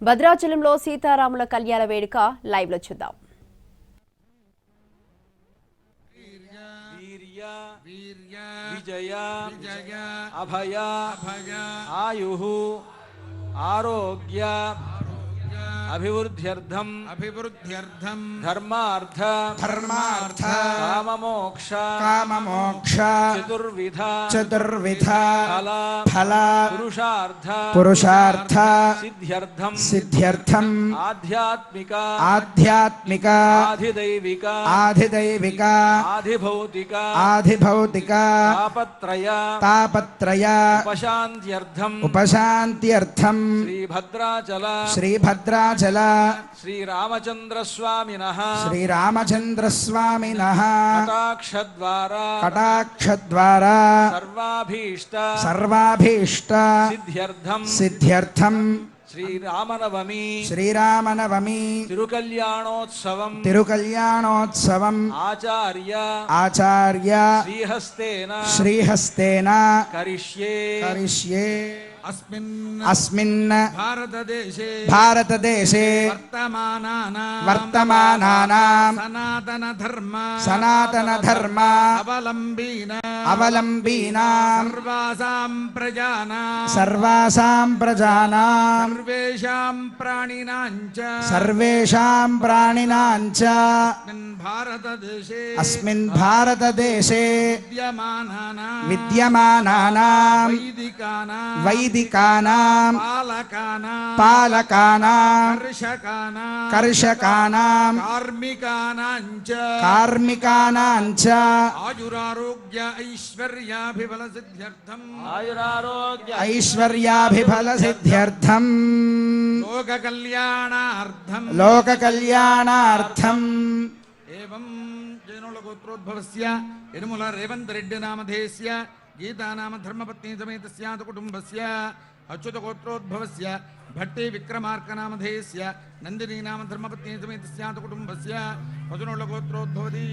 భద్రాచలంలో సీతారాముల కళ్యాణ వేడుక లైవ్ లో చూద్దాం. విజయ అభయ ఆయుః ఆరోగ్య అభివృద్ధ్యర్థం ధర్మార్థ కామమోక్ష చతుర్విధ ఫల పురుషార్థ సిద్ధ్యర్థం ఆధ్యాత్మిక ఆధిదైవిక ఆధిభౌతిక తాపత్రయ ఉపశాంత్యర్థం శ్రీభద్రాచల శ్రీరామచంద్ర స్వామినః కటాక్షద్వారా సర్వాభీష్ట సిద్ధ్యర్థం శ్రీరామనవమి తిరుకల్యాణోత్సవం ఆచార్య శ్రీహస్తేన కరిష్యే अस्मिन् भारतदेशे वर्तमानानां सनातनधर्म अवलम्बीनां सर्वासां प्रजानां सर्वेषां प्राणिनां च अस्मिन् भारतदेशे विद्यमानानां वैदिकानां पालकानां कर्षकानां कार्मिकानां च ऐश्वर्याभिफलसिद्ध्यर्थं लोककल्याणार्थम् एवं जैनोलगोत्रोद्भवस्य यनुमल रेवंत रेड्डी नामधेयस्य गीता नाम धर्मपत्नी समेतस्य कुटुंबस्य अच्युत गोत्रोद्भवस्य भट्टी विक्रमार्क नामधेयस्य नंदिनी नाम धर्मपत्नी समेतस्य कुटुंबस्य पदनोल गोत्रोद्भवति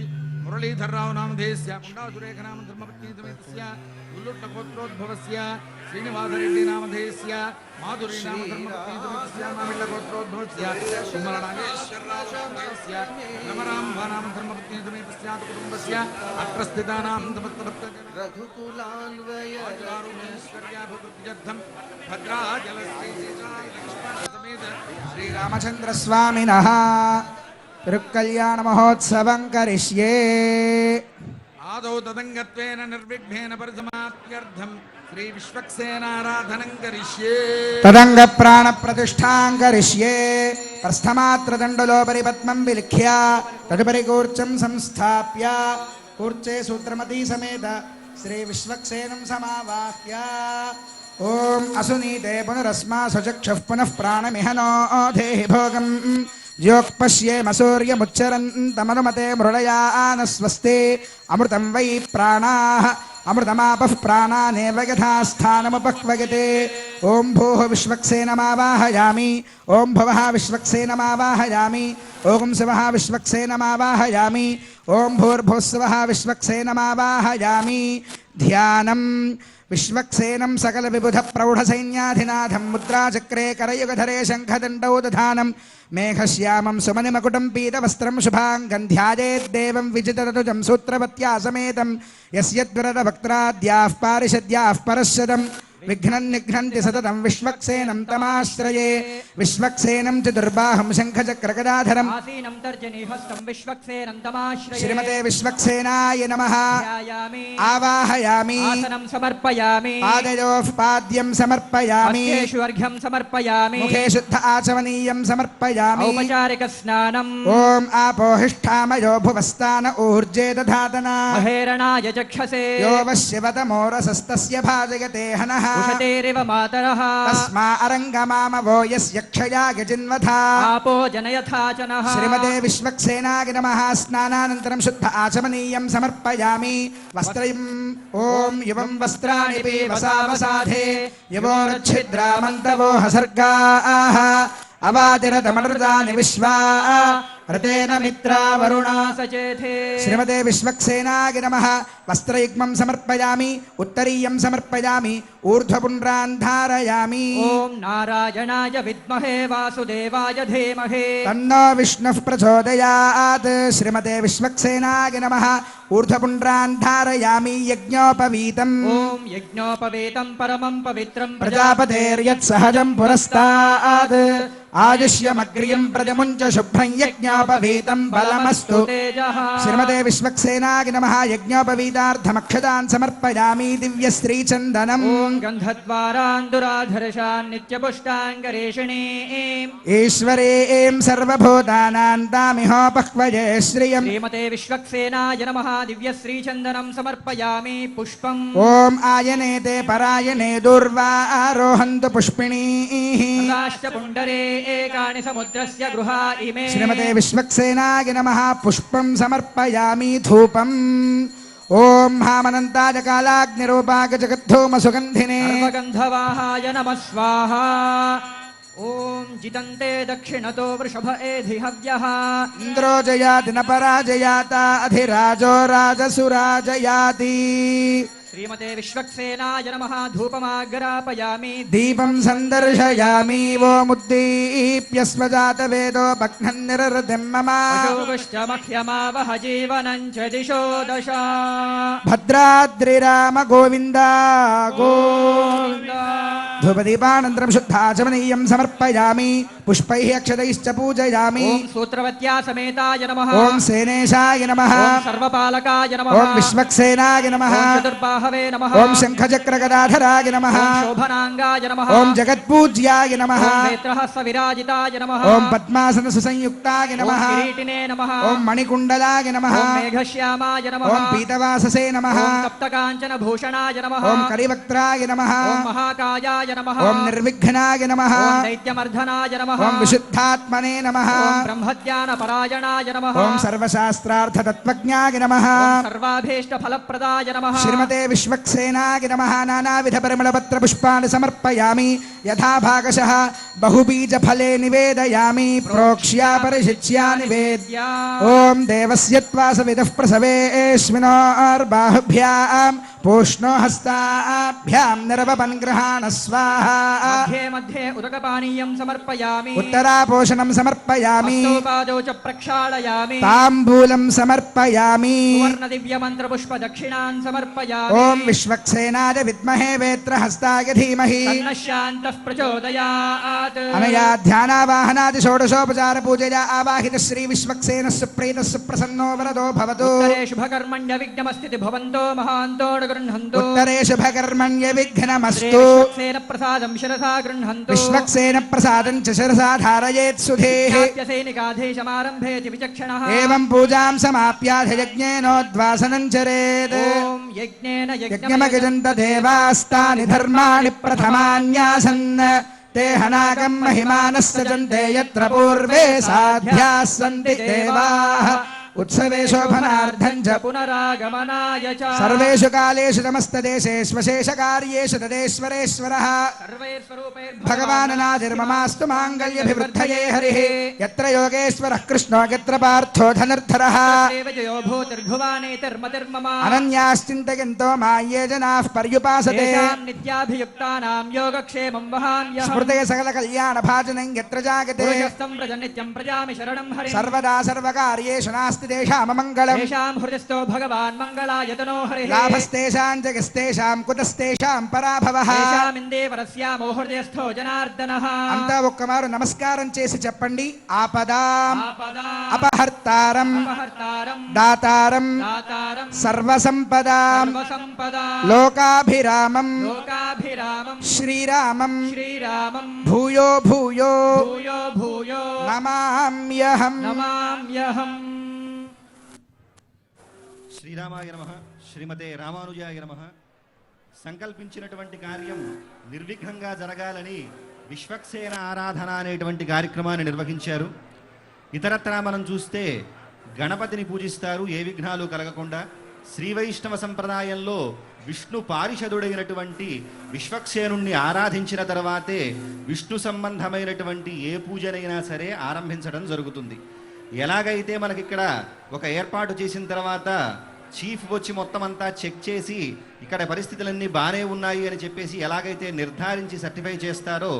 मुरलीधर राव नामधेयस्य कुंडासुरेख नाम धर्मपत्नी समेतस्य उल्लुट्ट गोत्रोद्भवस्य श्रीनिवास रेड्डी नामधेयस्य माधुरी नाम धर्मपत्नी समेतस्य नामिल्ल गोत्रोद्भवस्य कुमार नागेश्वर राव नामधेयस्य नमरांबा नाम धर्मपत्नी समेतस्य कुटुंबस्य अत्रस्थिता नाम तपत्तपत्त रघुकुलान्वय भद्राचल श्रीरामचंद्र स्वामिनः तिरुकल्याण महोत्सवं करिष्ये आदौ तदंगत्वेन निर्विघ्नेन परिसमाप्त्यर्थं श्री विश्वक्सेनाराधनं करिष्ये तदंग प्राण प्रतिष्ठां करिष्ये प्रस्थमात्र दण्डलोपरि पद्मं विलिख्य तदुपरि कूर्चं संस्थाप्य कूर्चे सूत्रमती समेत श्री विश्वक्सेनं समावाह्य ओम असुनीते पुनरस्मा सचक्षुः पुनः प्राणमिह नो देहि भोगम् ज्योक्पश्येम सूर्यमुच्चरन्तमनुमते मृळया न स्वस्ति अमृतं वै प्राणाः अमृतमापः प्राणानेव यथा स्थानमुपक्वयते ओम भूः विश्वक्सेनमावाहयामि ओम भवः विश्वक्सेनमावाहयामि ओम शिवः विश्वक्सेनमावाहयामि ओम भूर्भुवस्सुवः विश्वक्सेनमावाहयामि ध्यानम् विश्वक्सेनं सकल विबुध प्रौढ़ सैन्याधिनाथं मुद्राचक्रे करयुगधरे शंखदण्डौ दधानं मेघश्यामं सुमनिमकुटं पीतवस्त्रं शुभाङ्गं ध्यायेद्देवं विजिततनुजं सूत्रवत्या समेतं यस्यद्वरदभक्त्राद्याः पारिषद्याः परश्शदं विघ्नं निघ्नन्ति सततं विश्वक्सेनं तमाश्रये विश्वक्सेनं च दुर्बाहं शङ्खचक्रगदाधरम् आसीनं तर्जनीहस्तं विश्वक्सेनं तमाश्रये श्रीमते विश्वक्सेनाय नमः आवाहयामि आसनं समर्पयामि पादयोः पाद्यं समर्पयामि हस्तेषु अर्घ्यं समर्पयामि मुखे शुद्ध आचमनीयं समर्पयामि औपचारिक स्नानम् ॐ आपोहिष्ठामयो भुवस्तान ऊर्जे दधातना महेरणाय चक्षसे यो वश्यवतमोरसस्तस्य भाजयते हनः उषतेरिव मातरः तस्मा अरङ्गमामवो यस्य क्षया गजिन्वथा आपो जनयथाचनः श्रीमते विश्वक्सेनाय नमः स्नानानन्तरं शुद्ध आचमनीयं समर्पयामि वस्त्रम् ॐ युवं वस्त्राणि पीवसावसाधे युवोर्च्छिद्रामन्तवो हसर्गाः अवादिरतमनृतानि विश्वा रतेन मित्रा वरुणा सचेथे श्रीमते विश्वक्सेनाय नमः वस्त्रयुग्मं समर्पयामि उत्तरीयं समर्पयामि ऊर्ध्वपुण्ड्रान् धारयामि ॐ नारायणाय विद्महे वासुदेवाय धीमहि तन्नो विष्णुः प्रचोदयात् श्रीमते विश्वक्सेनाय नमः ऊर्ध्वपुण्ड्रान् धारयामि यज्ञोपवीतम् ॐ यज्ञोपवीतं परमं पवित्रं प्रजापतेर्यत्सहजं पुरस्तात् आयुष्यमग्रियं प्रतिमुञ्च शुभ्रं यज्ञोपवीतं बलमस्तु तेजः श्रीमते विश्वक्सेनाय नमः यज्ञोपवीतार्थमक्षतान् समर्पयामि दिव्यश्रीचन्दनम् ॐ गन्धद्वारान् दुराधर्षान् नित्यपुष्टाङ्गरेषिणीम् ईश्वरीं सर्वभूतानां तामिहोपह्वये श्रियम् श्रीमते विश्वक्सेनाय नमः दिव्यश्रीचन्दनं समर्पयामि पुष्पम् ॐ आयने ते परायणे दुर्वारोहन्तु पुष्पिणीः पुण्डरे एकानि समुद्रस्य गृहा इमे श्रीमते विश्वक्सेनाय नमः पुष्पं समर्पयामि धूपम् ॐ हामनन्ताय कालाग्निरूपाय जगद्धूमसुगन्धिने सर्वगन्धवाहाय नमः स्वाहा ॐ जितन्ते दक्षिणतो वृषभ एधि हव्यः इन्द्रो जयाति न पराजयाता अधिराजो राजसुराजयाति श्रीमते विश्वक्सेनाय नमः धूपमाग्रापयामि दीपं सन्दर्शयामि वो मुद्दीप्य स्वजातवेदो भग्नं निरृतिं मम पशुपुश्च मह्यमावह जीवनं च दिशो दश भद्राद्रिराम गोविन्द गोविन्द धूपदीपानन्तरं शुद्धाचमनीयं समर्पयामि पुष्पैः अक्षतैश्च पूजयामि ॐ सूत्रवत्या समेताय नमः ॐ सेनेशाय नमः ॐ सर्वपालकाय नमः ॐ विश्वक्सेनाय नमः ॐ चतुर्बाहवे नमः ॐ शङ्खचक्रगदाधराय नमः ॐ शोभनाङ्गाय नमः ॐ जगत्पूज्याय नमः ॐ नेत्रहस्तविराजिताय नमः ॐ पद्मासनसुसंयुक्ताय ॐ नमः किरीटिने नमः ॐ मणिकुण्डलाय नमः ॐ मेघश्यामाय नमः ॐ पीतवाससे नमः ॐ तप्तकाञ्चनभूषणाय नमः ॐ करिवक्त्राय नमः ॐ महाकायाय नमः ॐ निर्विघ्नाय नमः ॐ दैत्यमर्धनाय नमः ॐ विशुद्धात्मने नमः ॐ ब्रह्मज्ञानपरायणाय नमः ॐ सर्वशास्त्रार्थतत्त्वज्ञाय नमः ॐ सर्वाभीष्टफलप्रदाय नमः श्रीमते विश्वक्सेनाय नमः नानाविधपरिमलपत्रपुष्पाणि समर्पयामि यथा भागशः बहुबीजफले निवेदयामि प्रोक्ष्या परिशिच्या निवेद्य ॐ देवस्य त्वा सविदुः प्रसवेऽस्मिनोर्बाहुभ्यां पूष्णो हस्ताभ्यां निर्वपन् गृहाण स्वाहा मध्ये मध्ये उदकपानीयं समर्पयामि उत्तरापोषणं समर्पयामि हस्तोपादौ च प्रक्षालयामि ताम्बूलं समर्पयामि सुवर्णदिव्यमन्त्रपुष्पदक्षिणान् समर्पयामि ॐ विश्वक्सेनाय विद्महे वेत्रहस्ताय धीमहि तन्नः शान्तः प्रचोदयात् अनया ध्यानावाहनादि षोडशोपचार पूजया आवाहितः श्री विश्वक्सेनः सुप्रीतः सुप्रसन्नो वरदो भवतु उत्तरे शुभकर्मण्य विघ्नमस्ति भवन्तो महान्तो गृह्णन्तु उत्तरे शुभकर्मण्य विघ्नमस्तु विश्वक्सेन प्रसादं शिरसा गृह्णन्तु विश्वक्सेन प्रसादं च शिरसा धारयेत् सुधेः सैनिकाधीशमारम्भेति विचक्षणः एवं पूजां समाप्याधियज्ञेनोद्वासनं चरेत् ॐ यज्ञेन यज्ञमगिजन्त देवास्तानि धर्माणि प्रथमान्यासन् ते हनाकं महिमानः सजन्ते यत्र पूर्वे साध्याः सन्ति देवाः उत्सवे शोभनार्थं च पुनरागमनाय च सर्वेषु कालेषु समस्तदेशेष्वशेषकार्येषु तदेश्वरेश्वरः भगवान् नादिर्ममास्तु माङ्गल्यभिवृद्धये हरिः यत्र योगेश्वरः कृष्णो यत्र पार्थो धनुर्धरः अनन्याश्चिन्तयन्तो माय्ये जनाः पर्युपासते नित्याभियुक्तानां योगक्षेमं वहाम्यहम् स्मृते सकलकल्याणभाजनं यत्र जागते नित्यं प्रजामि शरणं हरिं सर्वदा सर्वकार्येषु नास्ति तेषाममङ्गलम् तेषां हृदयस्थो भगवान् मङ्गलायतनो हरिः लाभस्तेषां जगस्तेषां कुतस्तेषां पराभवः तेषामिन्देवरस्यामो हृदयस्थो जनार्दनः అంతా ఒక్క మారు నమస్కారం చేసి చెప్పండి ఆపదాం आपदाम् అపహర్తారం अपहर्तारं దాతారం दातारं సర్వసంపదాం सर्वसम्पदा లోకాభిరామం लोकाभिरामं శ్రీరామం श्रीरामं భూయో భూయో भूयो भूयो నమామ్యహం नमाम्यहम् శ్రీరామాయ నమః శ్రీమతే రామానుజాయ నమః. సంకల్పించినటువంటి కార్యం నిర్విఘ్నంగా జరగాలని విశ్వక్సేన ఆరాధన అనేటువంటి కార్యక్రమాన్ని నిర్వహించారు. ఇతరత్రా మనం చూస్తే గణపతిని పూజిస్తారు ఏ విఘ్నాలు కలగకుండా. శ్రీ వైష్ణవ సంప్రదాయంలో విష్ణు పారిషదుడైనటువంటి విశ్వక్సేనుణ్ణి ఆరాధించిన తర్వాతే విష్ణు సంబంధమైనటువంటి ఏ పూజనైనా సరే ఆరంభించడం జరుగుతుంది. ఎలాగైతే మనకిక్కడ ఒక ఏర్పాటు చేసిన తర్వాత చీఫ్ వచ్చి మొత్తం అంతా చెక్ చేసి ఇక్కడ పరిస్థితులన్నీ బాగానే ఉన్నాయి అని చెప్పేసి ఎలాగైతే నిర్ధారించి సర్టిఫై చేస్తారో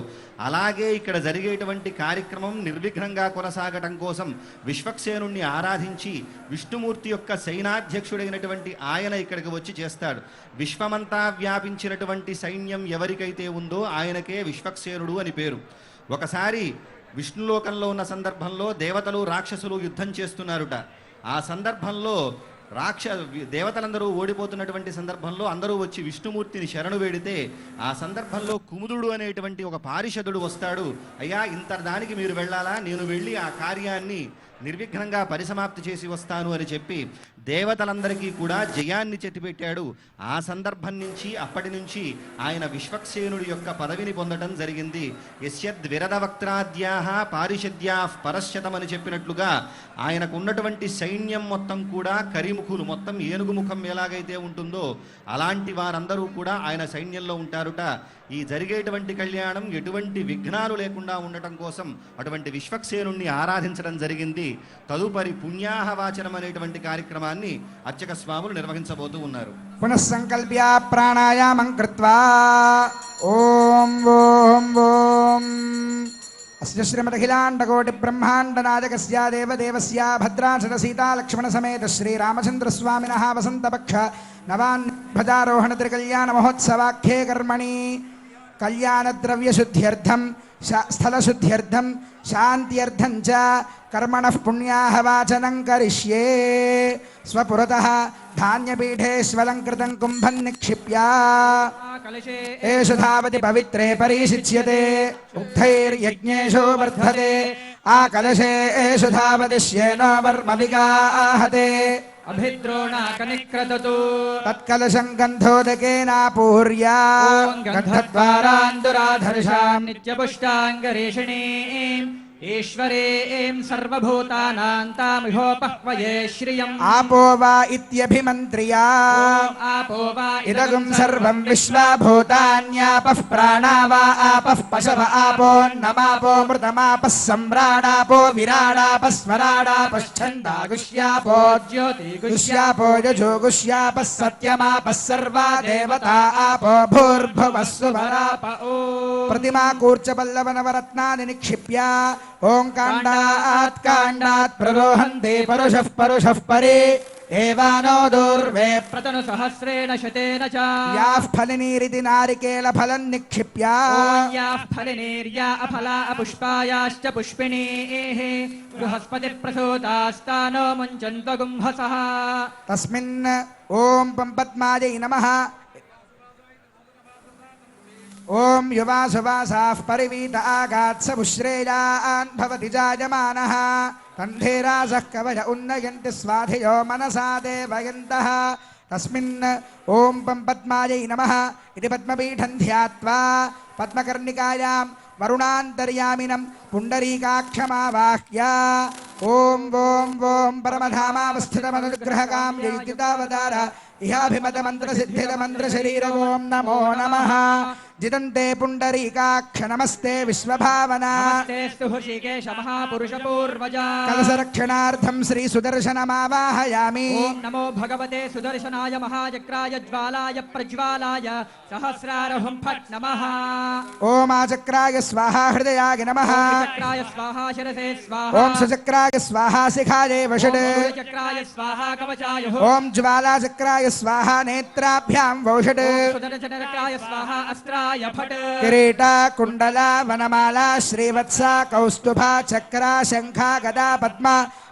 అలాగే ఇక్కడ జరిగేటువంటి కార్యక్రమం నిర్విఘ్నంగా కొనసాగటం కోసం విశ్వక్సేనుణ్ణి ఆరాధించి విష్ణుమూర్తి యొక్క సైనాధ్యక్షుడైనటువంటి ఆయన ఇక్కడికి వచ్చి చేస్తాడు. విశ్వమంతా వ్యాపించినటువంటి సైన్యం ఎవరికైతే ఉందో ఆయనకే విశ్వక్సేనుడు అని పేరు. ఒకసారి విష్ణులోకంలో ఉన్న సందర్భంలో దేవతలు రాక్షసులు యుద్ధం చేస్తున్నారుట. ఆ సందర్భంలో దేవతలందరూ ఓడిపోతున్నటువంటి సందర్భంలో అందరూ వచ్చి విష్ణుమూర్తిని శరణు వేడితే ఆ సందర్భంలో కుముదుడు అనేటువంటి ఒక పారిషదుడు వస్తాడు. అయ్యా, ఇంత దానికి మీరు వెళ్ళాలా, నేను వెళ్ళి ఆ కార్యాన్ని నిర్విఘ్నంగా పరిసమాప్తి చేసి వస్తాను అని చెప్పి దేవతలందరికీ కూడా జయాన్ని చెట్టిపెట్టాడు. ఆ సందర్భం నుంచి అప్పటి నుంచి ఆయన విశ్వక్సేనుడి యొక్క పదవిని పొందడం జరిగింది. యస్యద్విరదవక్త్రాద్యాః పారిషద్యాః పరశ్యతం అని చెప్పినట్లుగా ఆయనకు ఉన్నటువంటి సైన్యం మొత్తం కూడా కరిముఖులు, మొత్తం ఏనుగు ముఖం ఎలాగైతే ఉంటుందో అలాంటి వారందరూ కూడా ఆయన సైన్యంలో ఉంటారుట. ఈ జరిగేటువంటి కళ్యాణం ఎటువంటి విఘ్నాలు లేకుండా ఉండటం కోసం అటువంటి విశ్వక్సేనుణ్ణి ఆరాధించడం జరిగింది. తదుపరి పుణ్యాహవాచనం అనేటువంటి కార్యక్రమాన్ని అర్చక స్వాములు నిర్వహించబోతూ ఉన్నారు. పునఃసంకల్ప్య ప్రాణాయామం కృత్వా ఓం ఓం ఓం అస్య శ్రీమదఖిలాండకోటి బ్రహ్మాండ నాయకస్య దేవదేవస్య భద్రాచల సీతా లక్ష్మణ సమేత శ్రీరామచంద్ర స్వామినః వసంతపక్ష నవాన్భజారోహణ త్రికళ్యాణ మహోత్సవాఖ్యే కర్మణి కళ్యాణద్రవ్యశుద్ధ్యర్థం స్థలశుద్ధ్యర్థం శాంత్యర్థం చ కర్మణః పుణ్యాహవాచనం కరిష్యే. స్వపురతః ధాన్యపీఠేష్వలంకృతం కుంభం నిక్షిప్య ఏషు ధావతి పవిత్రే పరీషిచ్యతే ఉక్తైర్యజ్ఞేషు వర్ధతే ఆ కలశే ఏషు ధావతి శ్యేనో వర్మ విగాహతే అభిద్రోణాకనిక్రతు తత్కలశం గంధోదకేనాపూర్యా గంధద్వారాందురాధర్షాం నిత్యపుష్టాంగరేషిణీం ఈశ్వరీం సర్వభూతానాం తామిహోపహ్వయే శ్రియం. ఆపో వా ఇత్యభిమంత్రియా ఆపో వా ఇదగుం సర్వం విశ్వభూతాన్యాపః ప్రాణా వా ఆపః పశవ ఆపోన్నమాపో మృతమాపః సమ్రాడాపో విరాడాపః స్మరాడాపశ్చందా గుష్యాపో జ్యోతి గుష్యాపో యజో గుష్యాపః సత్యమాపః సర్వా దేవతా ఆపో భూర్భువః సువరాప. ప్రతిమా కూర్చపల్లవనవరత్నాని నిక్షిప్య ఓం కాండాత్ కాండాత్ ప్రరోహంతే పరుషః పరుషః పరే ఏవానో దూర్వే ప్రతను సహస్రేణ శతేన చ యాః ఫలినీరితి నారికేళ ఫలం నిక్షిప్య యాః ఫలినీర్యా అఫలా అపుష్పాయాశ్చ పుష్పిణీః బృహస్పతి ప్రసూతాస్తానో ముంచన్వ గుంహసః. తస్మిన్ ఓం పంపద్మాయై నమః. ఓం యువాసువాసాః పరివీత ఆగాత్స పుశ్రేయాన్ భవతి జాయమానః తంధేరాసః కవయ ఉన్నయంతి స్వాధియో మనసా దేవయంతః. తస్మిన్ ఓం పంపద్మాయై నమః ఇది పద్మపీఠం ధ్యాత్వా పద్మకర్ణికాయాం వరుణాంతర్యామినం పుండరీకాక్షమావాహ్య ఓం ఓం ఓం పరమధామావస్థితమనుగ్రహకాం జయితావతార ఇహాభిమతమంత్రసిద్ధితమంత్రశరీర ఓం నమో నమః. జితంతే పుండరీకాక్ష నమస్తే విశ్వభావన నమస్తేస్తు హృషికేశ మహాపురుష పూర్వజా. కలసరక్షణార్థం శ్రీ సుదర్శనమావాహయామి. ఓం నమో భగవతే సుదర్శనాయ మహాచక్రాయ జ్వాలాయ ప్రజ్వాలాయ సహస్రారహం ఫట్ నమః. ఓం ఆచక్రాయ స్వాహా హృదయాయ నమః. చక్రాయ స్వాహా శిరసే స్వాహా. ఓం సుచక్రాయ స్వాహా శిఖాయే వషడ్. చక్రాయ స్వాహా కవచాయ ఓం జ్వాలాచక్రాయ స్వాహా నేత్రాభ్యాం వౌషడ్. సుదర్శనచక్రాయ స్వాహా అస్త్రాయ ఫట్. కిరీట కుండల వనమాల శ్రీవత్స కౌస్తుభ చక్ర శంఖ గదా పద్మ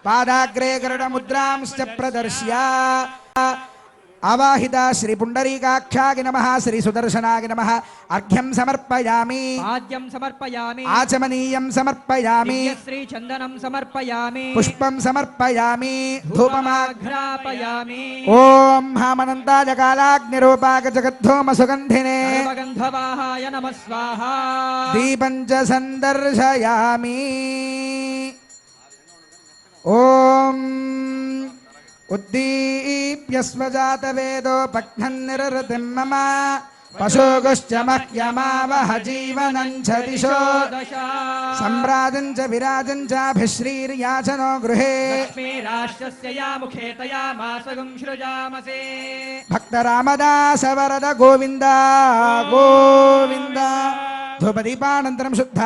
పాదాగ్రే గరుడ ముద్రాంశ్చ ప్రదర్శ్య. ఆవాహిత శ్రీ పుండరీకాక్షాయ నమః శ్రీ సుదర్శనాయ నమః. అర్ఘ్యం సమర్పయామి. ఆద్యం సమర్పయామి. ఆచమనీయం సమర్పయామి. శ్రీ చందనం సమర్పయామి. పుష్పం సమర్పయామి. ధూపమాఘ్రాపయామి. ఓం హామనంతాయ కాలాగ్నిరూపాక జగద్ధూమ సుగంధినే సర్వగంధవాహాయ నమః స్వాహా. దీపం చ సందర్శయామి. ఓం ఉద్దీప్య స్వజాత వేదో పఘ్నం నిరృతిం మమ पशुगुश्च मह्यमावह जीवनं च दिशो सम्राजं च विराजं चाभिश्रीर्याचनो गृहे लक्ष्मीराष्ट्रस्य या मुखे तया मासगुं सृजामसे भक्तरामदास वरद गोविन्द गोविन्द धूपदीपानन्तरं शुद्ध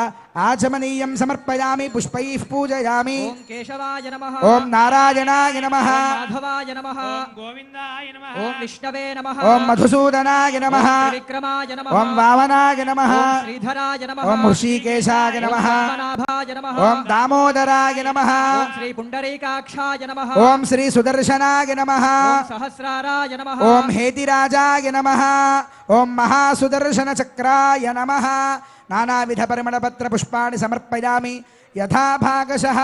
आचमनीयं समर्पयामि पुष्पैः पूजयामि ओम केशवाय नमः ओम नारायणाय नमः माधवाय नमः गोविन्दाय नमः ओम विष्णवे नमः ओम मधुसूदनाय नमः विक्रमाय नमः ओम वामनाय नमः ओम श्रीधराय नमः ओम ऋषिकेशाय नमः पद्मनाभाय नमः ओम दामोदराय नमः ओम श्री पुंडरीकाक्षाय नमः ओम श्री सुदर्शनाय नमः ओम सहस्राराय नमः ओम हेतिराजाय नमः ओम महासुदर्शन चक्राय नमः नानाविध परिमलपत्र पुष्पाणि समर्पयामि यथा भागशः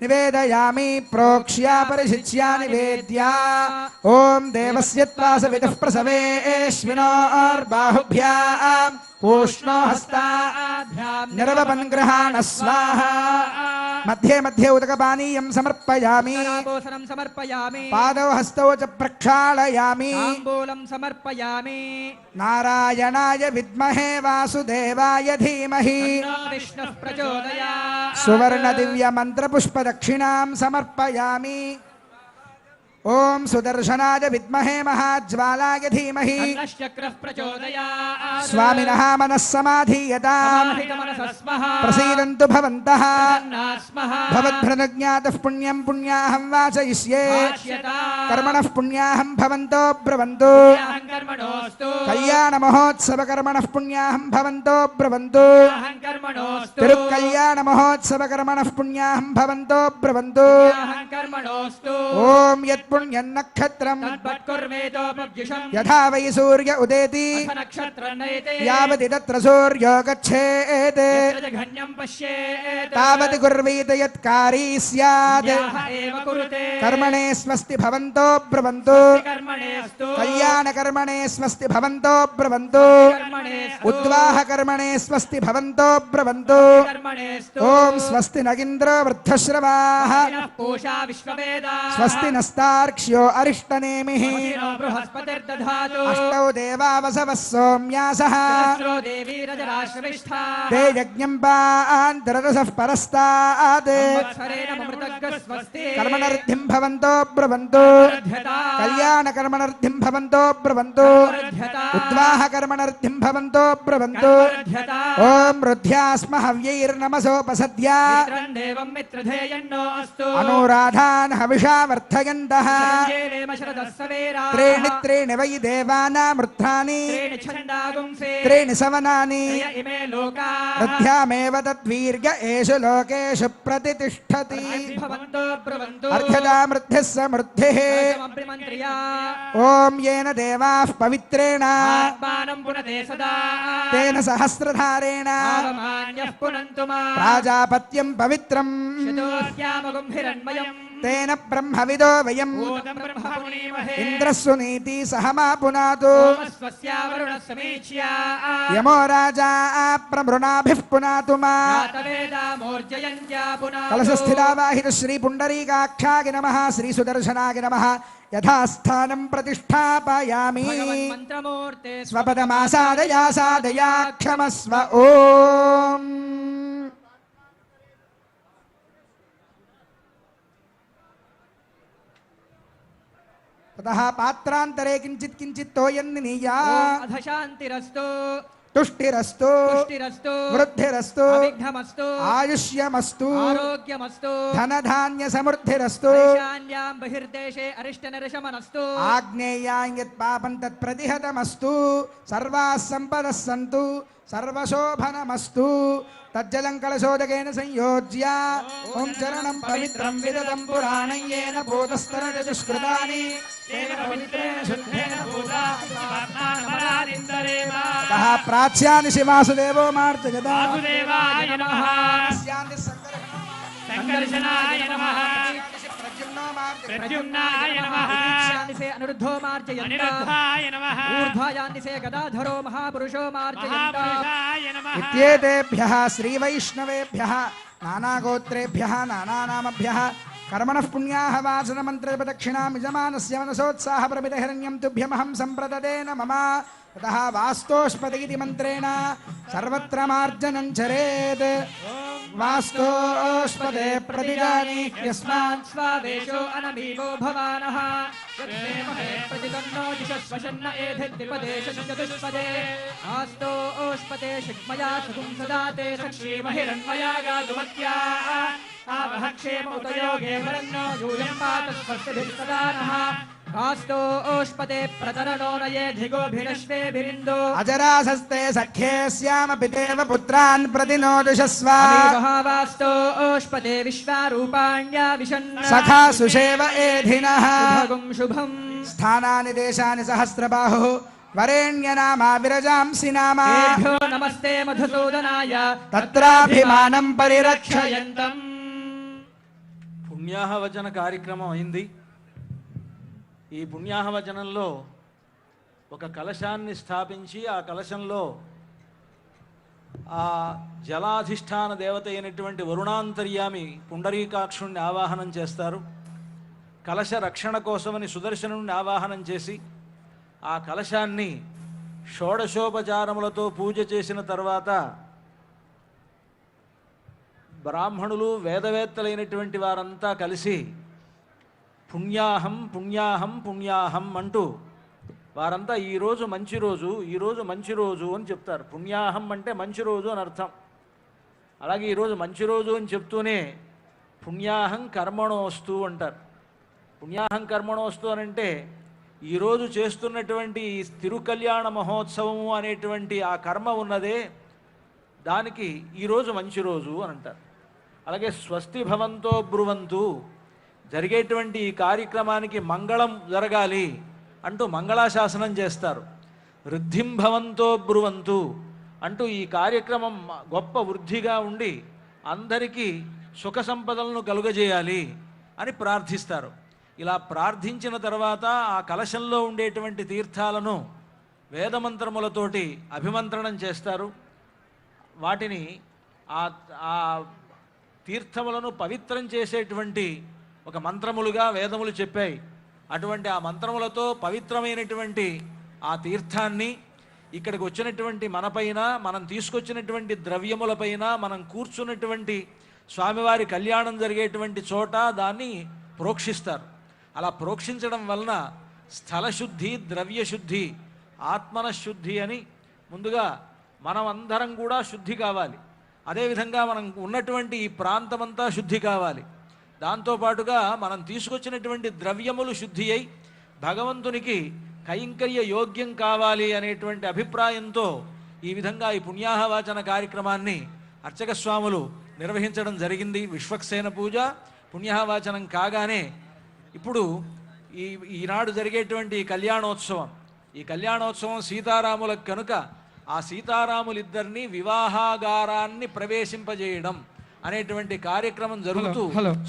निवेदयामि प्रोक्ष्या परिशिच्या निवेद्या ओम देवस्य त्वासविदुः प्रसवेश्विनोर्बाहुभ्यां पूष्णो हस्ताभ्यां निर्वपन्ग्रहाण स्वाहा मध्ये मध्ये उदकपानीयं समर्पयामि ताम्बूलं समर्पयामि पादौ हस्तौ च प्रक्षालयामि ताम्बूलं समर्पयामि नारायणाय विद्महे वासुदेवाय धीमहि तन्नो विष्णुः प्रचोदयात् सुवर्ण दिव्य मंत्र पुष्प दक्षिणां समर्पयामि ओम सुदर्शनाय विद्महे महाज्वालाय धीमहि तन्नश्चक्रः प्रचोदयात् स्वामिनः मनः समाधीयताम् समाहितमनसः स्मः प्रसीदन्तु भवन्तः प्रसन्नास्मः भवद्भृतज्ञातः पुण्यं पुण्याहं वाचयिष्ये भाष्यतात् कर्मणः पुण्याहं भवन्तो ब्रवन्तु अहं कर्मणोऽस्तु कल्याण महोत्सव कर्मणः पुण्याहं भवन्तो ब्रवन्तु अहं कर्मणोऽस्तु तिरुकल्याण महोत्सव कर्मणः पुण्याहं भवन्तो ब्रवन्तु अहं कर्मणोऽस्तु ओम यत्पुण्यं नक्षत्रं तद्वत्कुर्वेदोपव्युषम् यथा वै सूर्य उदेति अथ नक्षत्रं नयते यावति तत्र सूर्यो गच्छेत् यत्र जघन्यं पश्येत् तावति कुर्वीत यत्कारी स्यात् याः एव कुरुते कर्मणे स्वस्ति भवन्तो ब्रवन्तु कर्मणेऽस्तु कल्याण कर्मणे स्वस्ति भवन्तो ब्रवन्तु कर्मणेऽस्तु उद्वाह कर्मणे स्वस्ति भवन्तो ब्रवन्तु कर्मणेऽस्तु ओम स्वस्ति न इन्द्रो वृद्धश्रवाः नः पूषा विश्ववेदाः स्वस्ति नस्तार्क्ष्यो अरिष्टनेमिः स्वस्तिनो बृहस्पतिर्दधातु अष्टौ देवा वसवः सोम्यासः सहस्रो देवी रजराश्रविष्ठाः ते यज्ञं पान्तररसः परस्तात् संवत्सरेण ममृतग्गः स्वस्ति कर्मणर्थिं भवन्तो ब्रवन्तु कल्याण कर्मणर्थिं भवन्तो ब्रवन्तु उद्वाह कर्मणर्थिं भवन्तो ब्रवन्तु ओम रुद्ध्या स्म हव्यैर्नमसोपसद्या देवं मित्रधेयन्नो अस्तु अनुराधान् हविषा वर्धयन्तः त्रीणि त्रीणि वै देवानामृत्थानि त्रीणि छन्दागुंसे त्रीणि सवनानि इमे लोकाः रथ्यामेव तद्वीर्य एषु लोकेषु प्रतितिष्ठति भवन्तो ब्रुवन्तु अर्घ्यतामृद्धिः समृद्धिः समप्रिमन्त्र्या ओम येन देवाः पवित्रेण आत्मानं पुनते सदा तेन सहस्रधारेण आवमान्यः पुनन्तु मा प्राजापत्यं पवित्रम् शतोऽस्यामगुम्भिरन्मयम् तेन ब्रह्मविदो वयम् भूतं ब्रह्म पुनीमहे इन्द्रस्वनीति सह मा पुनातु स्वस्या वरुणः समीच्या यमो राजा प्रमृणाभिः पुनातु मा जातवेदामोर्जयन्त्या पुनः कलशस्थितावाहित श्री पुण्डरीकाक्षाय नमः श्री सुदर्शनाय नमः यथास्थानं प्रतिष्ठापयामि मन्त्रमूर्ते स्वपदमासादया सादया क्षमस्व ओम ततः पात्रान्तरे किञ्चित् किञ्चित् तोयन्निनीया अध शान्तिरस्तु तुष्टिरस्तु पुष्टिरस्तु वृद्धिरस्तु अविघ्नमस्तु आयुष्यमस्तु आरोग्यमस्तु धनधान्य समृद्धिरस्तु ईशान्यां बहिर्देशे अरिष्टनिरशमनस्तु आग्नेयां यत् पापं तत् प्रतिहतमस्तु सर्वाः सम्पदः सन्तु सर्वशोभनमस्तु तज्जलं कलशोदकेन संयोज्य ओम चरणं पवित्रं विदतं पुराणं येन भूतस्तरचतुष्कृतानि तेन पवित्रेण शुद्धेन भूता अतः प्राच्यानिशि वासुदेवो मार्जयदा वासुदेवाय नमः संकर्षणाय नमः प्रद्युम्नाय नमः से अनिरुद्धो मार्जयन्ता अनिरुद्धाय नमः ऊर्ध्वायान्निसे गदाधरो महापुरुषो मार्जयन्ता महापुरुषाय नमः इत्येतेभ्यः श्रीवैष्णवेभ्यः नानागोत्रेभ्यः नानानामभ्यः कर्मणः पुण्याः वाचनमन्त्रप्रदक्षिणां यजमानस्य मनसोत्साहप्रमितहिरण्यं तुभ्यमहं सम्प्रददे न मम ततः वास्तोष्पदगिति मन्त्रेण सर्वत्र मार्जनं चरेत् वास्तोष्पदे प्रतिजानीह्यस्मान् स्वादेशो अनमीवो भवानः यद्मे महे प्रतिदन्नो दिशस्वशन्न एधिद्विपदेशं चतुष्पदे आस्तो ओष्पदे षड्मया सुखं सदाते सक्षीमहिरन्मया गातुमत्या आवह क्षेम उतयोगे वरन्नो यूयं पात स्वस्तिभिः नः आस्तो ओष्पदे प्रतरणो नये धिगोभिरश्वेभिरिन्दो अजरासस्ते सख्ये स्यामपि देव पुत्रान् प्रतिनोदिशस्व वास्तो ओष्पदे विश्वारूपाण्या विशन् सखा सुषेव एधिनः शुभगुं शुभम् स्थानानि देशानि सहस्रबाहुः वरेण्यनामा विरजांसि नामा तेभ्यो नमस्ते मधुसूदनाय तत्राभिमानं परिरक्षय क्षयन्तम् పుణ్యాహవచన కార్యక్రమం అయింది. ఈ పుణ్యాహవచనంలో ఒక కలశాన్ని స్థాపించి ఆ కలశంలో ఆ జలాధిష్టాన దేవత అయినటువంటి వరుణాంతర్యామి పుండరీకాక్షుణ్ణి ఆవాహనం చేస్తారు. కలశ రక్షణ కోసమని సుదర్శనుణ్ణి ఆవాహనం చేసి ఆ కలశాన్ని షోడశోపచారములతో పూజ చేసిన తర్వాత బ్రాహ్మణులు వేదవేత్తలైనటువంటి వారంతా కలిసి పుణ్యాహం పుణ్యాహం పుణ్యాహం అంటూ వారంతా ఈరోజు మంచి రోజు, ఈరోజు మంచి రోజు అని చెప్తారు. పుణ్యాహం అంటే మంచి రోజు అని అర్థం. అలాగే ఈరోజు మంచి రోజు అని చెప్తూనే పుణ్యాహం కర్మణోస్తు అంటారు. పుణ్యాహం కర్మణోస్తు అని అంటే ఈరోజు చేస్తున్నటువంటి తిరుకల్యాణ మహోత్సవము అనేటువంటి ఆ కర్మ ఉన్నదే దానికి ఈరోజు మంచి రోజు అని అంటారు. అలాగే స్వస్తి భవంతో బ్రువంతు జరిగేటువంటి ఈ కార్యక్రమానికి మంగళం జరగాలి అంటూ మంగళాశాసనం చేస్తారు. వృద్ధిం భవంతో బ్రువంతు అంటూ ఈ కార్యక్రమం గొప్ప వృద్ధిగా ఉండి అందరికీ సుఖ సంపదలను కలుగజేయాలి అని ప్రార్థిస్తారు. ఇలా ప్రార్థించిన తర్వాత ఆ కలశంలో ఉండేటువంటి తీర్థాలను వేదమంత్రములతోటి అభిమంత్రణం చేస్తారు. వాటిని ఆ తీర్థములను పవిత్రం చేసేటువంటి ఒక మంత్రములుగా వేదములు చెప్పాయి. అటువంటి ఆ మంత్రములతో పవిత్రమైనటువంటి ఆ తీర్థాన్ని ఇక్కడికి వచ్చినటువంటి మనపైన, మనం తీసుకొచ్చినటువంటి ద్రవ్యములపైన, మనం కూర్చున్నటువంటి స్వామివారి కళ్యాణం జరిగేటువంటి చోట దాన్ని ప్రోక్షిస్తారు. అలా ప్రోక్షించడం వలన స్థలశుద్ధి, ద్రవ్యశుద్ధి, ఆత్మనశుద్ధి అని ముందుగా మనం అందరం కూడా శుద్ధి కావాలి. అదేవిధంగా మనం ఉన్నటువంటి ఈ ప్రాంతమంతా శుద్ధి కావాలి. దాంతోపాటుగా మనం తీసుకొచ్చినటువంటి ద్రవ్యములు శుద్ధి అయి భగవంతునికి కైంకర్య యోగ్యం కావాలి అనేటువంటి అభిప్రాయంతో ఈ విధంగా ఈ పుణ్యాహవాచన కార్యక్రమాన్ని అర్చక స్వాములు నిర్వహించడం జరిగింది. విశ్వక్సేన పూజ పుణ్యాహవాచనం కాగానే ఇప్పుడు ఈనాడు జరిగేటువంటి ఈ కళ్యాణోత్సవం సీతారాములకు కనుక ఆ సీతారాములిద్దరినీ వివాహాగారాన్ని ప్రవేశింపజేయడం అనేటువంటి కార్యక్రమం జరుగుతూ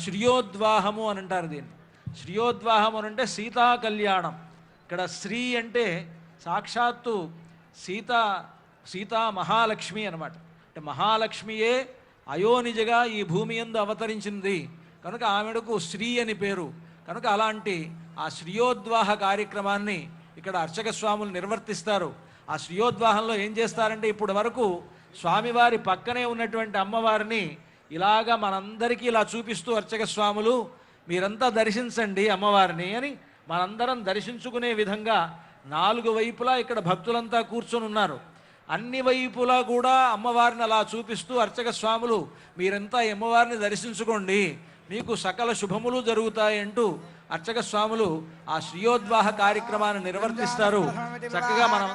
శ్రియోద్వాహము అని అంటారు. దీన్ని శ్రియోద్వాహం అని అంటే సీతా కళ్యాణం. ఇక్కడ శ్రీ అంటే సాక్షాత్తు సీతా మహాలక్ష్మి అనమాట. అంటే మహాలక్ష్మియే అయోనిజగా ఈ భూమి యందు అవతరించింది కనుక ఆమెడకు శ్రీ అని పేరు. కనుక అలాంటి ఆ శ్రియోద్వాహ కార్యక్రమాన్ని ఇక్కడ అర్చక స్వాములు నిర్వర్తిస్తారు. ఆ శ్రియోద్వాహంలో ఏం చేస్తారంటే ఇప్పటి వరకు స్వామివారి పక్కనే ఉన్నటువంటి అమ్మవారిని ఇలాగా మనందరికీ ఇలా చూపిస్తూ అర్చక స్వాములు మీరంతా దర్శించండి అమ్మవారిని అని మనందరం దర్శించుకునే విధంగా 4 వైపులా ఇక్కడ భక్తులంతా కూర్చొని ఉన్నారు. అన్ని వైపులా కూడా అమ్మవారిని అలా చూపిస్తూ అర్చక స్వాములు మీరంతా అమ్మవారిని దర్శించుకోండి, మీకు సకల శుభములు జరుగుతాయి అంటూ అర్చక స్వాములు ఆ శ్రియోద్వాహ కార్యక్రమాన్ని నిర్వర్తిస్తారు. చక్కగా మనం